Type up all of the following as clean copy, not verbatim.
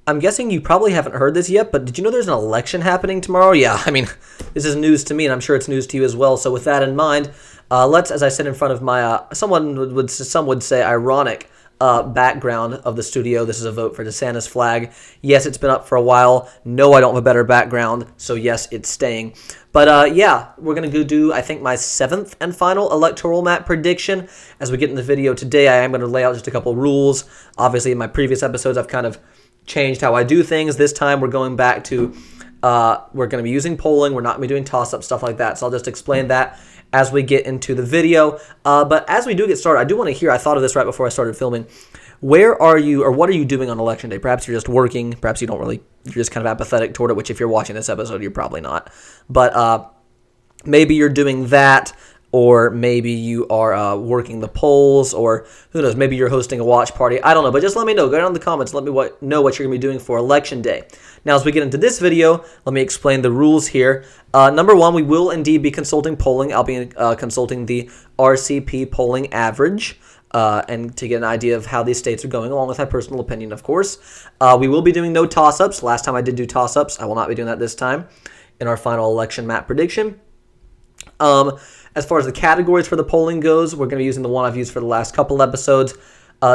I'm guessing you probably haven't heard this yet, but did you know there's an election happening tomorrow? Yeah, I mean, this is news to me, and I'm sure it's news to you as well. So with that in mind, let's, as I said in front of my, some would say ironic background of the studio. This is a vote for DeSantis flag. Yes, it's been up for a while. No, I don't have a better background. So yes, it's staying. But yeah, we're going to go do, I think, my 7th and final electoral map prediction. As we get in the video today, I am going to lay out just a couple rules. Obviously, in my previous episodes, I've kind of changed how I do things. This time, we're going back to, we're going to be using polling. We're not going to be doing toss-up, stuff like that. So I'll just explain that as we get into the video. But as we do get started, I do want to hear, I thought of this right before I started filming, where are you, or what are you doing on election day? Perhaps you're just working, perhaps you don't really, you're just kind of apathetic toward it, which if you're watching this episode, you're probably not. But maybe you're doing that, or maybe you are working the polls, or who knows, maybe you're hosting a watch party. I don't know, but just let me know. Go down in the comments. Let me know what you're going to be doing for election day. Now, as we get into this video, let me explain the rules here. Number one, we will indeed be consulting polling. I'll be consulting the RCP polling average, and to get an idea of how these states are going, along with my personal opinion, of course. We will be doing no toss-ups. Last time I did do toss-ups. I will not be doing that this time in our final election map prediction. As far as the categories for the polling goes, we're going to be using the one I've used for the last couple episodes.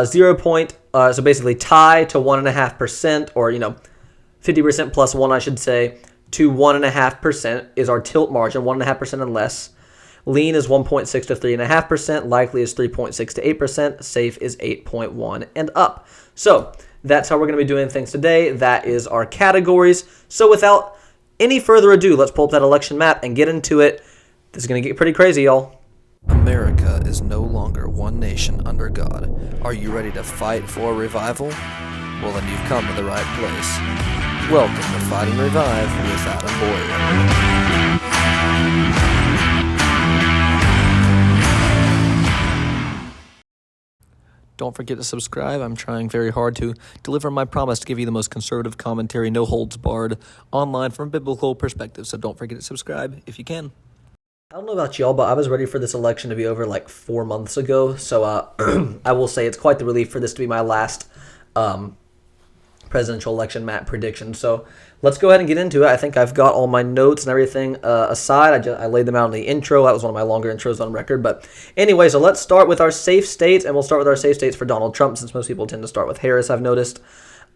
0 point, so basically tie to 1.5%, or, 50% plus 1, I should say, to 1.5% is our tilt margin, 1.5% and less. Lean is 1.6 to 3.5%. Likely is 3.6 to 8%. Safe is 8.1 and up. So that's how we're going to be doing things today. That is our categories. So without any further ado, let's pull up that election map and get into it. This is going to get pretty crazy, y'all. America is no longer one nation under God. Are you ready to fight for revival? Well, then you've come to the right place. Welcome to Fighting Revive with Adam Boyer. Don't forget to subscribe. I'm trying very hard to deliver my promise to give you the most conservative commentary, no holds barred, online from a biblical perspective. So don't forget to subscribe if you can. I don't know about y'all, but I was ready for this election to be over like 4 months ago. So I will say it's quite the relief for this to be my last presidential election map prediction. So let's go ahead and get into it. I think I've got all my notes and everything aside. I laid them out in the intro. That was one of my longer intros on record. But anyway, so let's start with our safe states, and we'll start with our safe states for Donald Trump, since most people tend to start with Harris, I've noticed.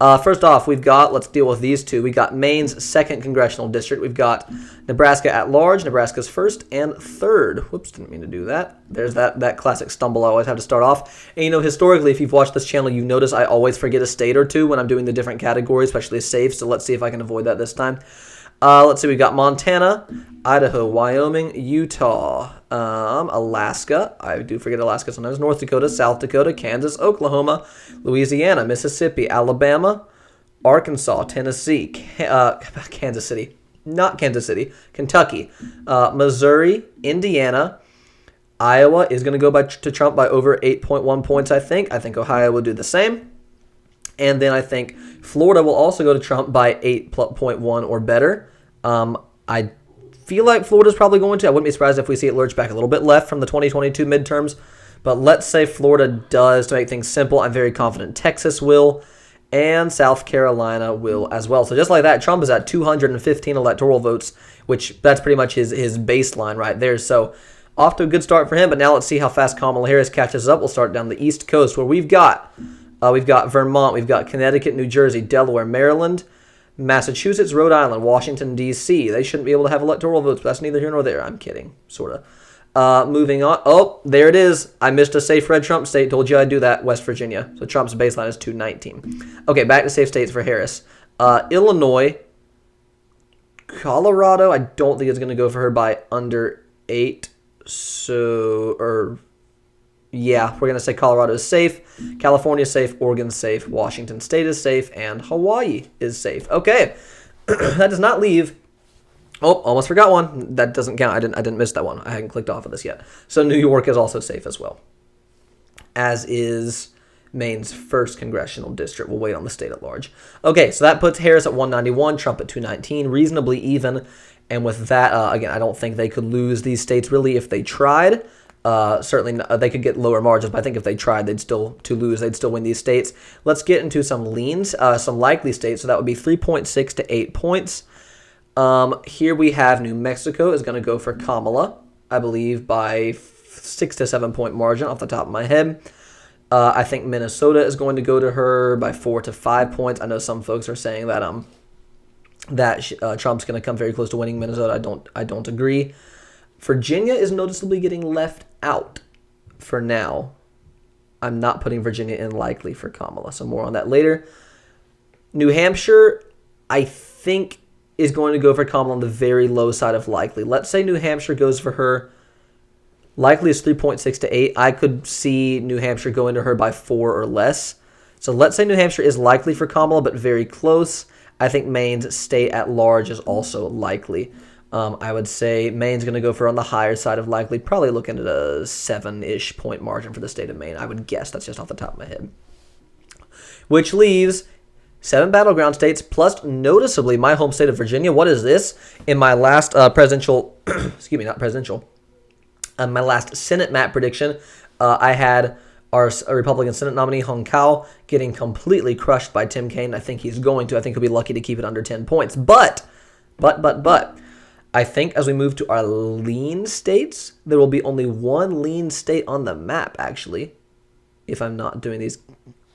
First off, let's deal with these two. We got Maine's 2nd congressional district. We've got Nebraska at large. Nebraska's 1st and 3rd. Whoops, didn't mean to do that. There's that classic stumble I always have to start off. And historically, if you've watched this channel, you notice I always forget a state or two when I'm doing the different categories, especially safe. So let's see if I can avoid that this time. Let's see, we got Montana, Idaho, Wyoming, Utah, Alaska. I do forget Alaska sometimes. North Dakota, South Dakota, Kansas, Oklahoma, Louisiana, Mississippi, Alabama, Arkansas, Tennessee, Kansas City, not Kansas City, Kentucky, Missouri, Indiana. Iowa is going to go to Trump by over 8.1 points, I think. I think Ohio will do the same. And then I think Florida will also go to Trump by 8.1 or better. I feel like Florida's probably going to. I wouldn't be surprised if we see it lurch back a little bit left from the 2022 midterms. But let's say Florida does, to make things simple. I'm very confident Texas will, and South Carolina will as well. So just like that, Trump is at 215 electoral votes, which that's pretty much his baseline right there. So off to a good start for him. But now let's see how fast Kamala Harris catches up. We'll start down the East Coast, where we've got Vermont, we've got Connecticut, New Jersey, Delaware, Maryland, Massachusetts, Rhode Island, Washington, D.C. They shouldn't be able to have electoral votes, but that's neither here nor there. I'm kidding, sort of. Moving on. Oh, there it is. I missed a safe red Trump state. Told you I'd do that. West Virginia. So Trump's baseline is 219. Okay, back to safe states for Harris. Illinois, Colorado, I don't think it's going to go for her by under 8. Yeah, we're going to say Colorado is safe, California is safe, Oregon is safe, Washington State is safe, and Hawaii is safe. Okay, that does not leave. Oh, almost forgot one. That doesn't count. I didn't miss that one. I hadn't clicked off of this yet. So New York is also safe as well, as is Maine's 1st congressional district. We'll wait on the state at large. Okay, so that puts Harris at 191, Trump at 219, reasonably even. And with that, again, I don't think they could lose these states really if they tried. Certainly, they could get lower margins, but I think if they tried, they'd still win these states. Let's get into some leans, some likely states. So that would be 3.6 to 8 points. Here we have New Mexico is going to go for Kamala, I believe, by 6 to 7 point margin off the top of my head. I think Minnesota is going to go to her by 4 to 5 points. I know some folks are saying that Trump's going to come very close to winning Minnesota. I don't agree. Virginia is noticeably getting left out for now. I'm not putting Virginia in likely for Kamala, so more on that later. New Hampshire, I think, is going to go for Kamala on the very low side of likely. Let's say New Hampshire goes for her. Likely is 3.6 to 8. I could see New Hampshire going to her by 4 or less. So let's say New Hampshire is likely for Kamala, but very close. I think Maine's state at large is also likely. I would say Maine's going to go for on the higher side of likely, probably looking at a 7-ish point margin for the state of Maine. I would guess. That's just off the top of my head. Which leaves 7 battleground states, plus noticeably my home state of Virginia. What is this? In my last presidential, my last Senate map prediction, I had our Republican Senate nominee, Hung Kao, getting completely crushed by Tim Kaine. I think he's going to. I think he'll be lucky to keep it under 10 points. But, I think as we move to our lean states, there will be only one lean state on the map, actually. If I'm not doing these,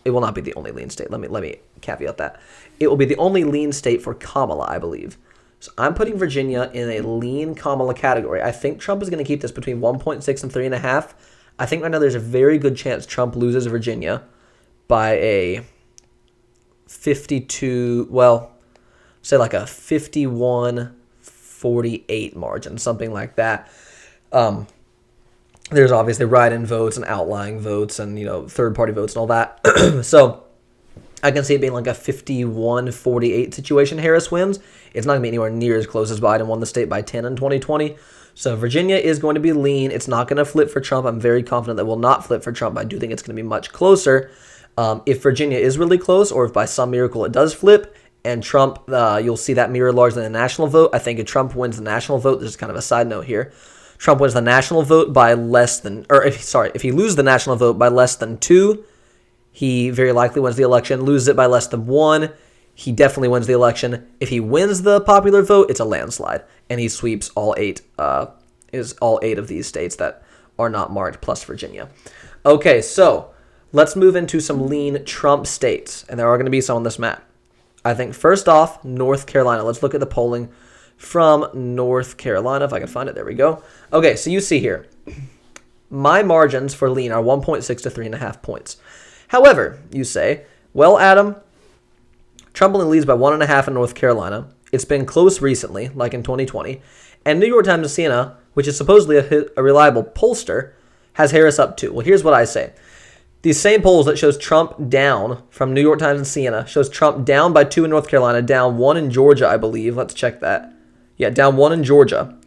it will not be the only lean state. Let me caveat that. It will be the only lean state for Kamala, I believe. So I'm putting Virginia in a lean Kamala category. I think Trump is going to keep this between 1.6 and 3.5. I think right now there's a very good chance Trump loses Virginia by a 52, well, say like a 51-48 margin, something like that. There's obviously write-in votes and outlying votes and, third-party votes and all that. So I can see it being like a 51-48 situation. Harris wins. It's not going to be anywhere near as close as Biden won the state by 10 in 2020. So Virginia is going to be lean. It's not going to flip for Trump. I'm very confident that will not flip for Trump. I do think it's going to be much closer. If Virginia is really close, or if by some miracle it does flip, and Trump, you'll see that mirror larger than the national vote. I think if Trump wins the national vote, this is kind of a side note here. Trump wins the national vote by less than, if he loses the national vote by less than 2, he very likely wins the election. Loses it by less than 1, he definitely wins the election. If he wins the popular vote, it's a landslide, and he sweeps all 8 of these states that are not marked, plus Virginia. Okay, so let's move into some lean Trump states, and there are going to be some on this map. I think first off, North Carolina. Let's look at the polling from North Carolina, if I can find it. There we go. Okay, so you see here, my margins for lean are 1.6 to 3.5 points. However, you say, well, Adam, Trump only leads by 1.5 in North Carolina. It's been close recently, like in 2020. And New York Times and Siena, which is supposedly a reliable pollster, has Harris up 2. Well, here's what I say. These same polls that shows Trump down from New York Times and Siena shows Trump down by 2 in North Carolina, down 1 in Georgia, I believe. Let's check that. Yeah, down 1 in Georgia.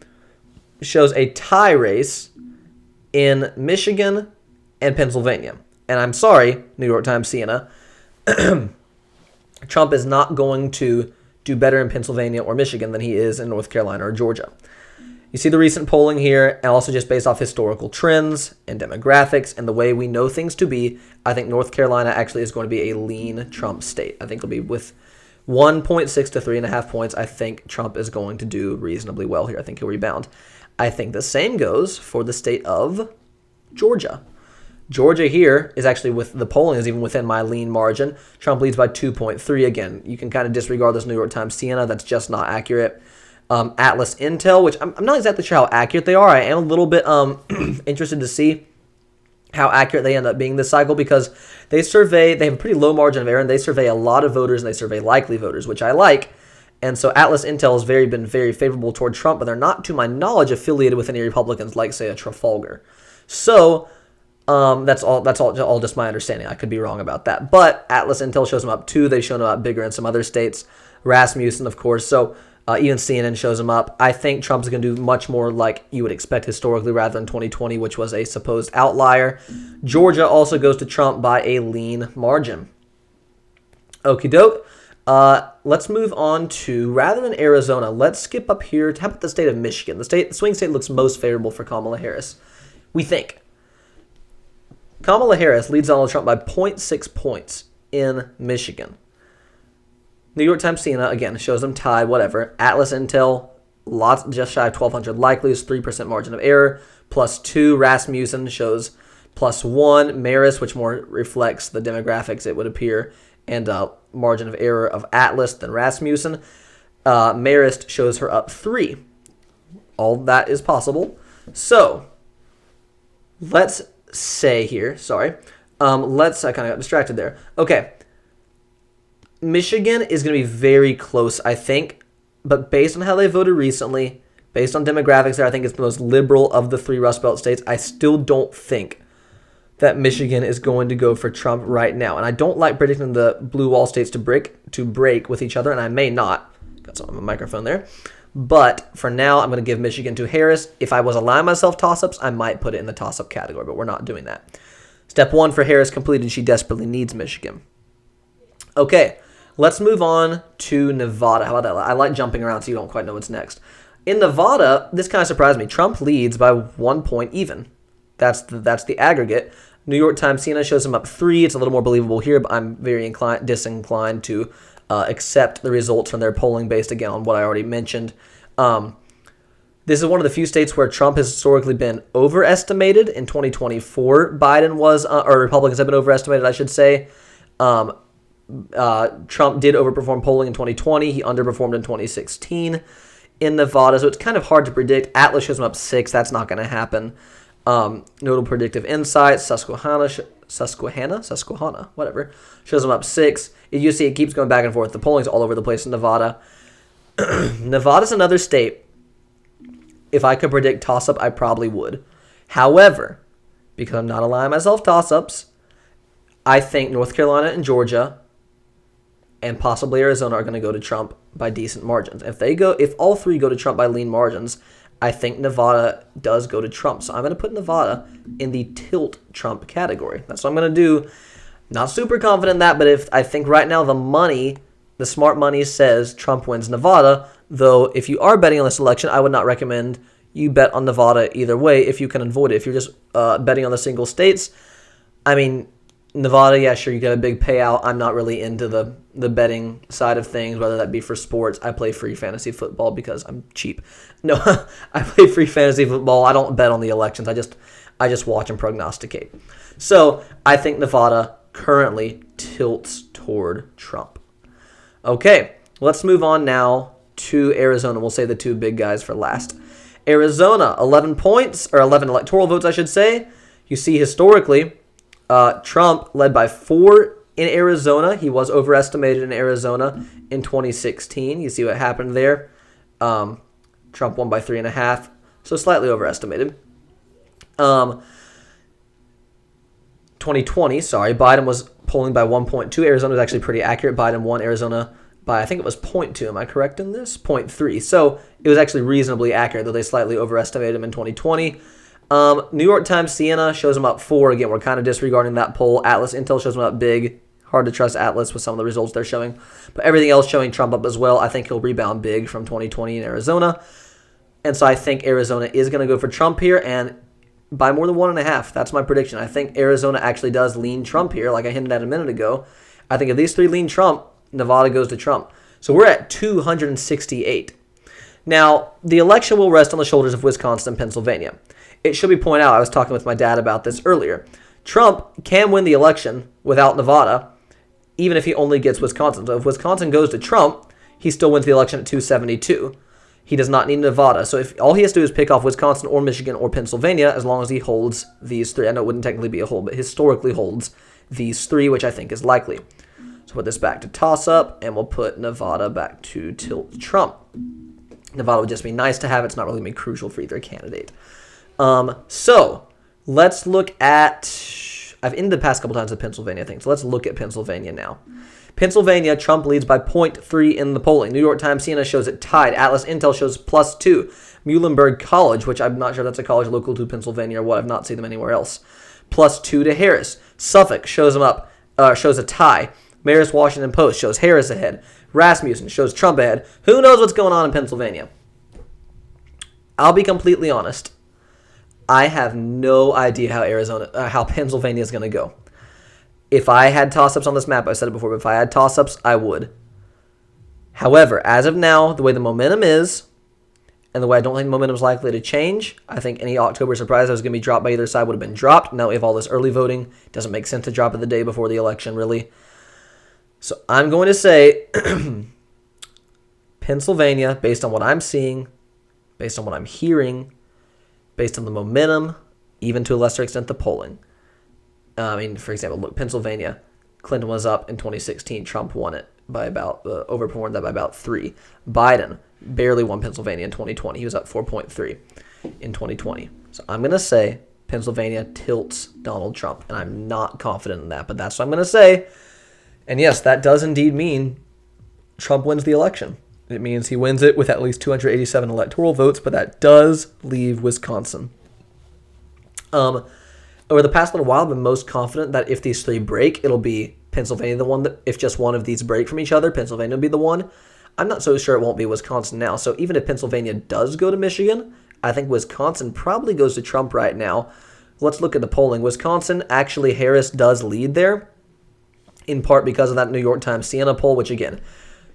Shows a tie race in Michigan and Pennsylvania. And I'm sorry, New York Times, Siena. Trump is not going to do better in Pennsylvania or Michigan than he is in North Carolina or Georgia. You see the recent polling here, and also just based off historical trends and demographics and the way we know things to be, I think North Carolina actually is going to be a lean Trump state. I think it'll be with 1.6 to 3.5 points. I think Trump is going to do reasonably well here. I think he'll rebound. I think the same goes for the state of Georgia. Georgia here is actually, with the polling is even within my lean margin. Trump leads by 2.3. Again, you can kind of disregard this New York Times Siena. That's just not accurate. Atlas Intel, which I'm not exactly sure how accurate they are. I am a little bit interested to see how accurate they end up being this cycle, because they have a pretty low margin of error, and they survey a lot of voters, and they survey likely voters, which I like. And so Atlas Intel has been very favorable toward Trump, but they're not, to my knowledge, affiliated with any Republicans like, say, a Trafalgar. So that's all just my understanding. I could be wrong about that. But Atlas Intel shows them up 2. They've shown them up bigger in some other states. Rasmussen, of course. So even CNN shows them up. I think Trump's going to do much more like you would expect historically rather than 2020, which was a supposed outlier. Georgia also goes to Trump by a lean margin. Okie doke. Let's move on to, rather than Arizona, let's skip up here. How about the state of Michigan? The swing state looks most favorable for Kamala Harris. We think. Kamala Harris leads Donald Trump by 0.6 points in Michigan. New York Times CNN, again, shows them tied, whatever. Atlas Intel, just shy of 1,200 likely, is 3% margin of error. +2, Rasmussen shows +1. Marist, which more reflects the demographics, it would appear, and margin of error of Atlas than Rasmussen. Marist shows her up 3. All that is possible. So, let's say here, I kind of got distracted there. Okay. Michigan is going to be very close, I think, but based on how they voted recently, based on demographics there, I think it's the most liberal of the 3 Rust Belt states. I still don't think that Michigan is going to go for Trump right now. And I don't like predicting the blue wall states to break with each other, and I may not. Got some on my microphone there. But for now, I'm going to give Michigan to Harris. If I was allowing myself toss-ups, I might put it in the toss-up category, but we're not doing that. Step 1 for Harris completed. She desperately needs Michigan. Okay, let's move on to Nevada. How about that? I like jumping around so you don't quite know what's next. In Nevada, this kind of surprised me. Trump leads by 1 point even. That's the aggregate. New York Times CNN shows him up 3. It's a little more believable here, but I'm very disinclined to accept the results from their polling based, again, on what I already mentioned. This is one of the few states where Trump has historically been overestimated. In 2024, Biden was, or Republicans have been overestimated, I should say. Trump did overperform polling in 2020. He underperformed in 2016 in Nevada, so it's kind of hard to predict. Atlas shows him up 6. That's not going to happen. Notable predictive insights, Susquehanna, whatever, shows him up 6. You see it keeps going back and forth. The polling's all over the place in Nevada. Nevada's another state. If I could predict toss-up, I probably would. However, because I'm not allowing myself toss-ups, I think North Carolina and Georgia and possibly Arizona are going to go to Trump by decent margins. If all 3 go to Trump by lean margins, I think Nevada does go to Trump. So I'm going to put Nevada in the tilt Trump category. That's what I'm going to do. Not super confident in that, but I think right now the smart money says Trump wins Nevada. Though if you are betting on this election, I would not recommend you bet on Nevada either way if you can avoid it. If you're just betting on the single states, I mean, Nevada, yeah, sure, you get a big payout. I'm not really into the betting side of things, whether that be for sports. I play free fantasy football because I'm cheap. No, I play free fantasy football. I don't bet on the elections. I just watch and prognosticate. So I think Nevada currently tilts toward Trump. Okay, let's move on now to Arizona. We'll say the 2 big guys for last. Arizona, 11 points, or 11 electoral votes, I should say. You see historically, Trump led by 4 in Arizona. He was overestimated in Arizona in 2016. You see what happened there. Trump won by 3.5, so slightly overestimated. 2020, Biden was polling by 1.2. Arizona was actually pretty accurate. Biden won Arizona by, I think it was 0.2. Am I correct in this? 0.3. So it was actually reasonably accurate, though they slightly overestimated him in 2020. New York Times Siena shows him up 4. Again, we're kind of disregarding that poll. Atlas Intel shows him up big. Hard to trust Atlas with some of the results they're showing. But everything else showing Trump up as well. I think he'll rebound big from 2020 in Arizona. And so I think Arizona is going to go for Trump here, and by more than 1.5. That's my prediction. I think Arizona actually does lean Trump here, like I hinted at a minute ago. I think if these 3 lean Trump, Nevada goes to Trump. So we're at 268. Now, the election will rest on the shoulders of Wisconsin and Pennsylvania. It should be pointed out, I was talking with my dad about this earlier. Trump can win the election without Nevada, even if he only gets Wisconsin. So if Wisconsin goes to Trump, he still wins the election at 272. He does not need Nevada. So if all he has to do is pick off Wisconsin or Michigan or Pennsylvania, as long as he holds these 3. I know it wouldn't technically be a hold, but historically holds these 3, which I think is likely. So put this back to toss-up, and we'll put Nevada back to tilt Trump. Nevada would just be nice to have. It's not really going to be crucial for either candidate. So let's look at... I've ended the past couple times with Pennsylvania things, so let's look at Pennsylvania now. Pennsylvania, Trump leads by 0.3 in the polling. New York Times CNN shows it tied. Atlas Intel shows +2. Muhlenberg College, which I'm not sure that's a college local to Pennsylvania or what. I've not seen them anywhere else. +2 to Harris. Suffolk shows a tie. Marist Washington Post shows Harris ahead. Rasmussen shows Trump ahead. Who knows what's going on in Pennsylvania? I'll be completely honest. I have no idea how Pennsylvania is going to go. If I had toss-ups on this map, I said it before, but if I had toss-ups, I would. However, as of now, the way the momentum is, and the way I don't think momentum is likely to change, I think any October surprise that was going to be dropped by either side would have been dropped. Now we have all this early voting. It doesn't make sense to drop it the day before the election, really. So I'm going to say Pennsylvania, based on what I'm seeing, based on what I'm hearing, based on the momentum, even to a lesser extent the polling. For example, look, Pennsylvania, Clinton was up in 2016. Trump won it by overperformed that by about 3. Biden barely won Pennsylvania in 2020. He was up 4.3 in 2020. So I'm going to say Pennsylvania tilts Donald Trump, and I'm not confident in that, but that's what I'm going to say. And yes, that does indeed mean Trump wins the election. It means he wins it with at least 287 electoral votes, but that does leave Wisconsin. Over the past little while, I've been most confident that if these 3 break, it'll be Pennsylvania the one that, if just one of these break from each other, Pennsylvania will be the one. I'm not so sure it won't be Wisconsin now. So even if Pennsylvania does go to Michigan, I think Wisconsin probably goes to Trump right now. Let's look at the polling. Wisconsin, actually, Harris does lead there, in part because of that New York Times Siena poll, which again,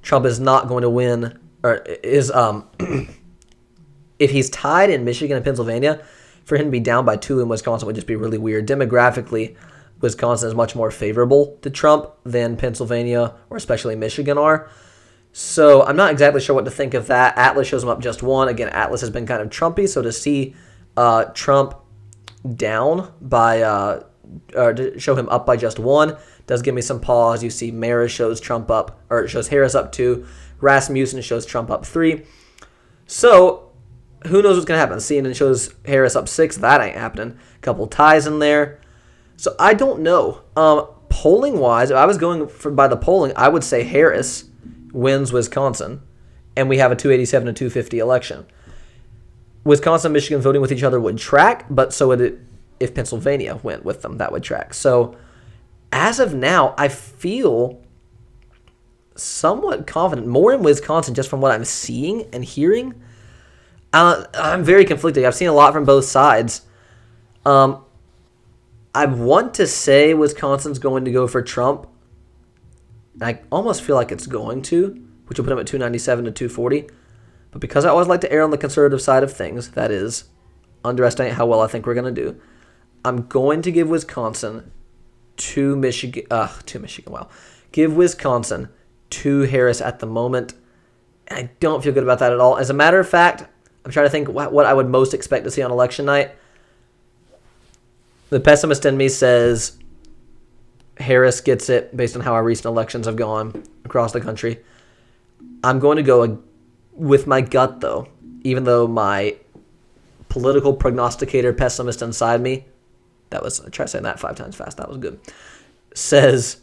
Trump is not going to win, or is, if he's tied in Michigan and Pennsylvania, for him to be down by 2 in Wisconsin would just be really weird. Demographically, Wisconsin is much more favorable to Trump than Pennsylvania or especially Michigan are. So I'm not exactly sure what to think of that. Atlas shows him up just 1. Again, Atlas has been kind of Trumpy, so to see Trump down by, or to show him up by just 1 does give me some pause. You see Maris shows Trump up, or shows Harris up 2. Rasmussen shows Trump up 3. So who knows what's going to happen? CNN shows Harris up 6. That ain't happening. A couple ties in there. So I don't know. Polling-wise, if I was going by the polling, I would say Harris wins Wisconsin, and we have a 287 to 250 election. Wisconsin and Michigan voting with each other would track, but so would it if Pennsylvania went with them. That would track. So as of now, I feel somewhat confident, more in Wisconsin just from what I'm seeing and hearing. I'm very conflicted. I've seen a lot from both sides. I want to say Wisconsin's going to go for Trump. I almost feel like it's going to, which will put him at 297 to 240. But because I always like to err on the conservative side of things, that is, underestimate how well I think we're going to do, I'm going to give Wisconsin to Michigan. Wow. Give Wisconsin to Harris at the moment. And I don't feel good about that at all. As a matter of fact, I'm trying to think what I would most expect to see on election night. The pessimist in me says Harris gets it based on how our recent elections have gone across the country. I'm going to go with my gut, though, even though my political prognosticator pessimist inside me, I tried saying that 5 times fast, that was good, says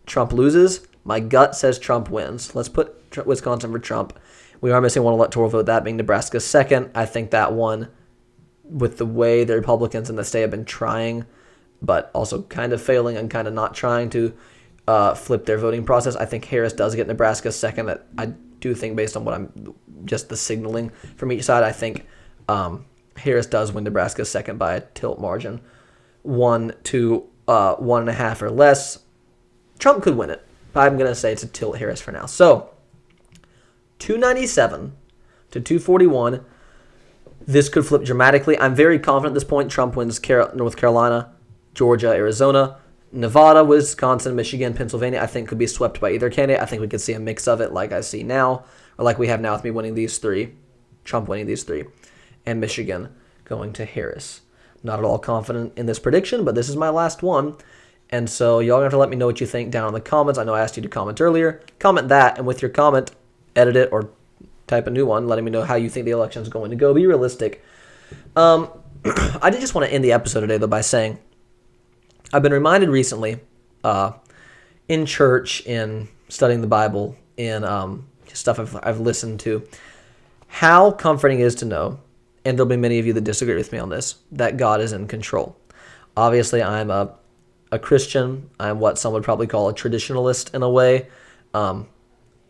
Trump loses. My gut says Trump wins. Let's put Wisconsin for Trump. We are missing one electoral vote, that being Nebraska's second. I think that one, with the way the Republicans in the state have been trying, but also kind of failing and kind of not trying to flip their voting process, I think Harris does get Nebraska's second. That I do think, based on just the signaling from each side, I think Harris does win Nebraska's second by a tilt margin, 1 to 1.5 or less. Trump could win it, but I'm going to say it's a tilt Harris for now. So 297 to 241. This could flip dramatically. I'm very confident at this point Trump wins North Carolina, Georgia, Arizona, Nevada, Wisconsin, Michigan, Pennsylvania. I think could be swept by either candidate. I think we could see a mix of it like I see now, or like we have now with me winning these 3, Trump winning these 3, and Michigan going to Harris. Not at all confident in this prediction, but this is my last one. And so y'all have to let me know what you think down in the comments. I know I asked you to comment earlier. Comment that, and with your comment, edit it or type a new one, letting me know how you think the election is going to go. Be realistic. I did just want to end the episode today, though, by saying I've been reminded recently in church, in studying the Bible, in stuff I've listened to, how comforting it is to know, and there'll be many of you that disagree with me on this, that God is in control. Obviously, I'm a Christian. I'm what some would probably call a traditionalist in a way.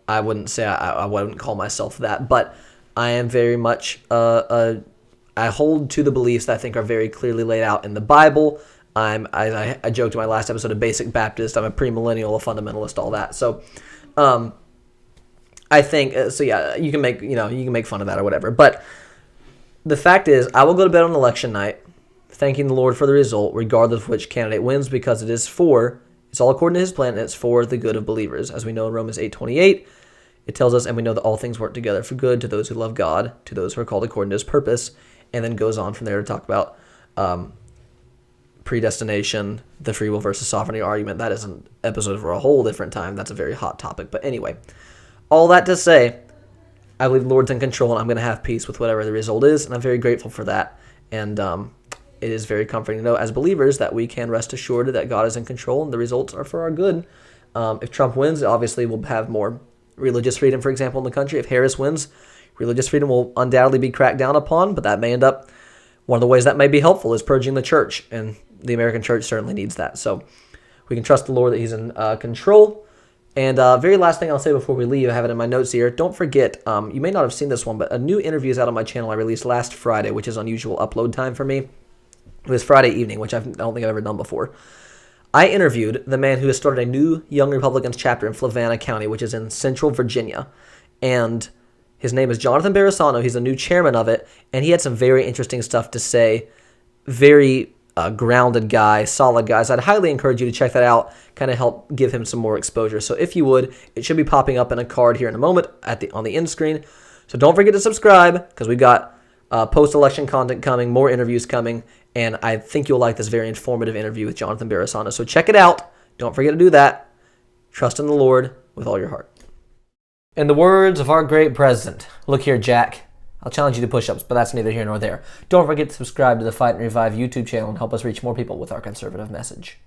I wouldn't say I wouldn't call myself that, but I am very much I hold to the beliefs that I think are very clearly laid out in the Bible. I joked in my last episode of Basic Baptist. I'm a premillennial, a fundamentalist, all that. So, I think so. Yeah, you can make fun of that or whatever. But the fact is, I will go to bed on election night, thanking the Lord for the result, regardless of which candidate wins, because it's all according to His plan, and it's for the good of believers, as we know in Romans 8:28. It tells us, and we know that all things work together for good to those who love God, to those who are called according to His purpose, and then goes on from there to talk about predestination, the free will versus sovereignty argument. That is an episode for a whole different time. That's a very hot topic. But anyway, all that to say, I believe the Lord's in control, and I'm going to have peace with whatever the result is, and I'm very grateful for that. And it is very comforting to know as believers that we can rest assured that God is in control and the results are for our good. If Trump wins, obviously we'll have more religious freedom, for example, in the country. If Harris wins, religious freedom will undoubtedly be cracked down upon, but that may end up, one of the ways that may be helpful is purging the church, and the American church certainly needs that. So we can trust the Lord that He's in control. And very last thing I'll say before we leave, I have it in my notes here. Don't forget, you may not have seen this one, but a new interview is out on my channel I released last Friday, which is unusual upload time for me. It was Friday evening, which I don't think I've ever done before. I interviewed the man who has started a new Young Republicans chapter in Flavanna County, which is in Central Virginia. And his name is Jonathan Barisano. He's the new chairman of it, and he had some very interesting stuff to say. Very grounded guy, solid guy. So I'd highly encourage you to check that out, kind of help give him some more exposure. So if you would, it should be popping up in a card here in a moment on the end screen. So don't forget to subscribe, because we've got post-election content coming, more interviews coming, and I think you'll like this very informative interview with Jonathan Barisano. So check it out. Don't forget to do that. Trust in the Lord with all your heart. In the words of our great president, look here, Jack. I'll challenge you to push-ups, but that's neither here nor there. Don't forget to subscribe to the Fight and Revive YouTube channel and help us reach more people with our conservative message.